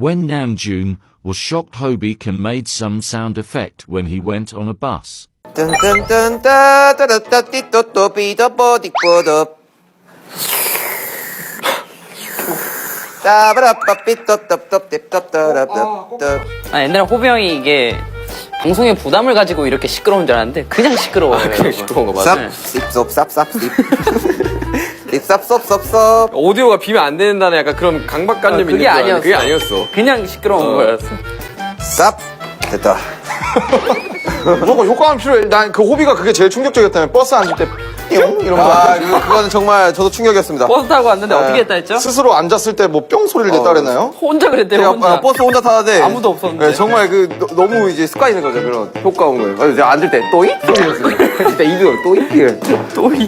When Namjoon was shocked, Hobiken made some sound effect when he went on a bus. 옛날에 호비 형이 이게 방송에 부담을 가지고 이렇게 시끄러운 줄 알았는데 그냥 시끄러워요. 그냥 시끄러운 거 맞아. 쌉쌉쌉쌉. 오디오가 비면 안 된다는 약간 그런 강박관념이 그게 있는 줄 알았는데 아니었어. 그게 아니었어. 그냥 시끄러운 거였어. 쌉. 됐다. 무조건 효과음 필요해. 난 그 호비가 그게 제일 충격적이었다면 버스 앉을 때 뿅 이런 거. 그거는 정말 저도 충격이었습니다. 버스 타고 왔는데 어떻게 했다 했죠? 스스로 앉았을 때 뭐 뿅 소리를 냈다 그랬나요? 혼자 그랬대요. 제가 혼자. 버스 혼자 타는데 아무도 없었는데. 네, 정말 너무 이제 습관이 된 거죠. 그런 효과 온 거예요. 그래서 제가 앉을 때 또이 소리 냈어요. 진짜 이거 또이. 또이.